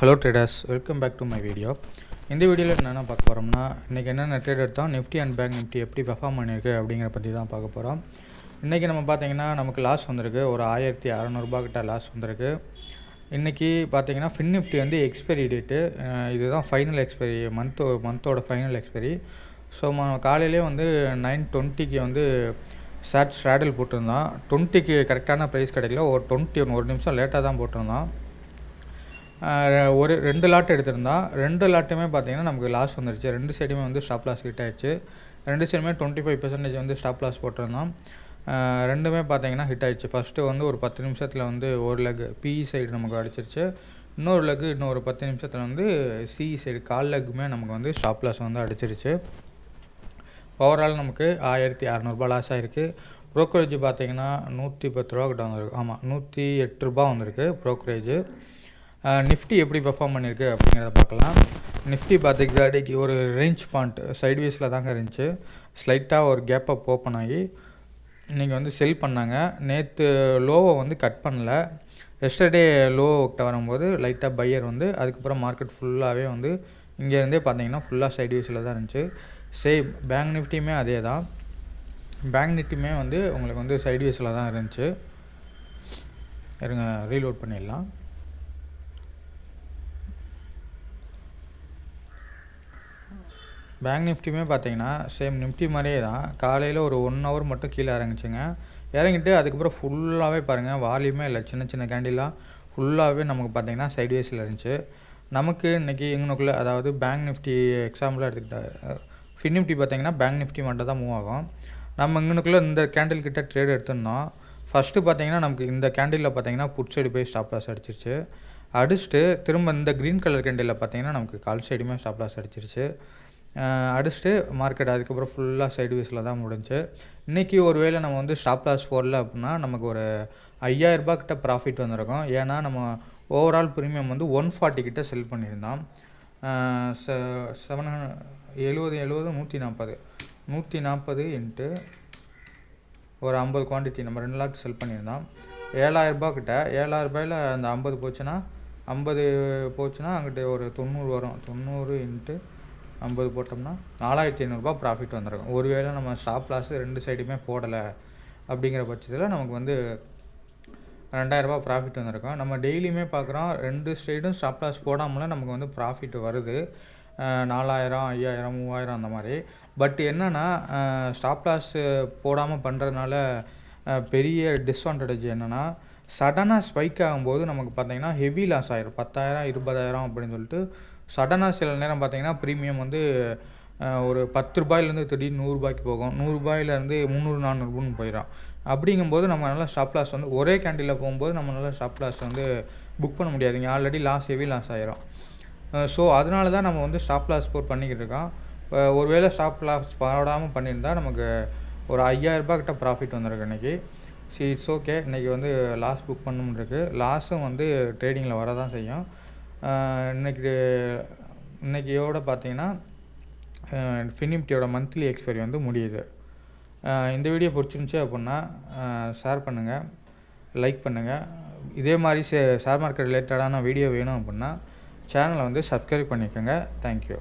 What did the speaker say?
Hello traders, welcome back to my video. இந்த வீடியோவில் என்னென்ன பார்க்க போகிறோம்னா, இன்றைக்கி என்னென்ன ட்ரேட் எடுத்தோம், நிஃப்டி அண்ட் பேங்க் நிஃப்டி எப்படி பெர்ஃபார்ம் பண்ணியிருக்கு அப்படிங்கிற பற்றி தான் பார்க்க போகிறோம். இன்றைக்கி நம்ம பார்த்தீங்கன்னா நமக்கு லாஸ் வந்திருக்கு, ஒரு 1600 கிட்ட லாஸ் வந்திருக்கு. இன்றைக்கி பார்த்தீங்கன்னா ஃபின் நிஃப்டி வந்து எக்ஸ்பைரி டேட்டு, இதுதான் ஃபைனல் எக்ஸ்பைரி, மந்தோட ஃபைனல் எக்ஸ்பைரி. ஸோ காலையிலே வந்து 9:20 வந்து ஸ்ட்ராடல் போட்டிருந்தான். 20க்கு கரெக்டான ப்ரைஸ் கிடைக்கல, ஒரு நிமிஷம் லேட்டாக தான் போட்டிருந்தான். ஒரு 2 லாட் எடுத்திருந்தான். 2 லாட்டுமே பார்த்தீங்கன்னா நமக்கு லாஸ் வந்துருச்சு. 2 சைடுமே வந்து ஸ்டாப் லாஸ் ஹிட் ஆகிடுச்சு. 2 சைடுமே 25% வந்து ஸ்டாப் லாஸ் போட்டிருந்தோம். ரெண்டுமே பார்த்தீங்கன்னா ஹிட் ஆகிடுச்சு. ஃபஸ்ட்டு வந்து ஒரு 10 நிமிஷத்தில் வந்து ஒரு லெக் பிஇ சைடு நமக்கு அடிச்சிருச்சு. இன்னொரு லெக்கு இன்னொரு 10 நிமிஷத்தில் வந்து சிஇ சைடு கால் லெக்குமே நமக்கு வந்து ஸ்டாப் லாஸ் வந்து அடிச்சிருச்சு. ஓவரால் நமக்கு 1600 லாஸ் ஆகிருக்கு. ப்ரோக்கரேஜ் பார்த்தீங்கன்னா 110 கிட்ட வந்திருக்கு. ஆமாம், 108 வந்திருக்கு ப்ரோக்கரேஜ். நிஃப்டி எப்படி பெர்ஃபார்ம் பண்ணியிருக்கு அப்படிங்கிறத பார்க்கலாம். நிஃப்டி பார்த்திங்கன்னா இன்றைக்கி ஒரு ரேஞ்ச் பாயிண்ட் சைட்வேஸில் தாங்க இருந்துச்சு. ஸ்லைட்டாக ஒரு கேப் அப் ஓப்பன் ஆகி இன்றைக்கி வந்து செல் பண்ணாங்க. நேற்று லோவை வந்து கட் பண்ணல. எஸ்டர்டே லோ கிட்ட வரும்போது லைட்டாக பையர் வந்து அதுக்கப்புறம் மார்க்கெட் ஃபுல்லாகவே வந்து இங்கேருந்தே பார்த்தீங்கன்னா ஃபுல்லாக சைட்வேஸில் தான் இருந்துச்சு. பேங்க் நிஃப்டியுமே அதே தான். பேங்க் நிஃப்டியுமே வந்து உங்களுக்கு வந்து சைட்வேஸில் தான் இருந்துச்சு. இருங்க, ரீலோட் பண்ணிடலாம். பேங்க் நிஃப்டியுமே பார்த்தீங்கன்னா சேம் நிஃப்டி மாதிரியே தான். காலையில் ஒரு 1 ஹவர் மட்டும் கீழே இறங்குச்சுங்க. இறங்கிட்டு அதுக்கப்புறம் ஃபுல்லாகவே பாருங்கள், வால்யூமே இல்லை, சின்ன சின்ன கேண்டிலாக ஃபுல்லாகவே நமக்கு பார்த்தீங்கன்னா சைட்வேஸில் இருந்துச்சு. நமக்கு இன்றைக்கி எங்கனுக்குள்ளே, அதாவது பேங்க் நிஃப்டி எக்ஸாம்பிளாக எடுத்துக்கிட்டா, ஃபின் நிஃப்டி பார்த்தீங்கன்னா பேங்க் நிஃப்டி மட்டும் தான் மூவ் ஆகும். நம்ம இங்கனுக்குள்ளே இந்த கேண்டில் கிட்ட ட்ரேட் எடுத்துருந்தோம். ஃபஸ்ட்டு பார்த்தீங்கன்னா நமக்கு இந்த கேண்டிலில் பார்த்தீங்கன்னா புட் சைடு போய் ஸ்டாப் லாஸ் அடிச்சிருச்சு. அடிச்சுட்டு திரும்ப இந்த க்ரீன் கலர் கேண்டிலில் பார்த்தீங்கன்னா நமக்கு கால் சைடுமே ஸ்டாப் லாஸ் அடிச்சிருச்சு. அடிச்சுட்டு மார்க்கெட் அதுக்கப்புறம் ஃபுல்லாக சைட்வேஸில் தான் முடிஞ்சு. இன்றைக்கி ஒரு வேளை நம்ம வந்து ஸ்டாப் லாஸ் போடல அப்படின்னா நமக்கு ஒரு 5000 கிட்ட ப்ராஃபிட் வந்திருக்கும். ஏன்னா நம்ம ஓவரால் ப்ரீமியம் வந்து 140 கிட்ட செல் பண்ணியிருந்தோம். 140 இன்ட்டு ஒரு 50 குவான்டிட்டி நம்ம 2 லாட் செல் பண்ணியிருந்தோம். 7000 கிட்ட. 7000 அந்த 50 போச்சுன்னா அங்கிட்ட ஒரு 90 வரும். 90 இன்ட்டு 50 போட்டோம்னா 4500 ப்ராஃபிட் வந்துருக்கும். ஒருவேளை நம்ம ஸ்டாப் லாஸ் 2 சைடுமே போடலை அப்படிங்கிற பட்சத்தில் நமக்கு வந்து 2000 ப்ராஃபிட் வந்திருக்கும். நம்ம டெய்லியுமே பார்க்குறோம் 2 சைடும் ஸ்டாப் லாஸ் போடாமலாம் நமக்கு வந்து ப்ராஃபிட் வருது. 4000, 5000, 3000 அந்த மாதிரி. பட் என்னென்னா ஸ்டாப் லாஸ் போடாமல் பண்ணுறதுனால பெரிய டிஸ்அட்வான்டேஜ் என்னென்னா, சடனாக ஸ்பைக் ஆகும்போது நமக்கு பார்த்திங்கன்னா ஹெவி லாஸ் ஆகிடும். 10,000, 20,000 அப்படின்னு சொல்லிட்டு சடனாக சில நேரம் பார்த்திங்கன்னா ப்ரீமியம் வந்து ஒரு 10 ரூபாயிலேருந்து திடீர்னு 100 ரூபாய்க்கு போகும். 100 ரூபாயிலேருந்து 300, 400 போயிடும். அப்படிங்கும்போது நம்ம நல்லா ஸ்டாப் லாஸ் வந்து ஒரே கேண்டிலில் போகும்போது நம்ம நல்லா ஸ்டாப் லாஸ் வந்து புக் பண்ண முடியாதுங்க. ஆல்ரெடி ஹெவி லாஸ் ஆகிரும். ஸோ அதனால தான் நம்ம வந்து ஸ்டாப் லாஸ் போட் பண்ணிக்கிட்டு இருக்கோம். ஒருவேளை ஸ்டாப் லாஸ் போடாமல் பண்ணியிருந்தால் நமக்கு ஒரு 5000 கிட்ட ப்ராஃபிட் வந்துருக்கு இன்றைக்கி. It's okay. இன்றைக்கி வந்து லாஸ் புக் பண்ணணும்னு இருக்குது. லாஸும் வந்து ட்ரேடிங்கில் வர தான் செய்யும். இன்றைக்கியோட பார்த்தீங்கன்னா ஃபின் நிஃப்டியோட மந்த்லி எக்ஸ்பைரி வந்து முடியுது. இந்த வீடியோ பிடிச்சிருந்துச்சி அப்படின்னா ஷேர் பண்ணுங்கள், லைக் பண்ணுங்கள். இதே மாதிரி ஷேர் மார்க்கெட் ரிலேட்டடான வீடியோ வேணும் அப்படின்னா சேனலை வந்து சப்ஸ்கிரைப் பண்ணிக்கோங்க. தேங்க்யூ.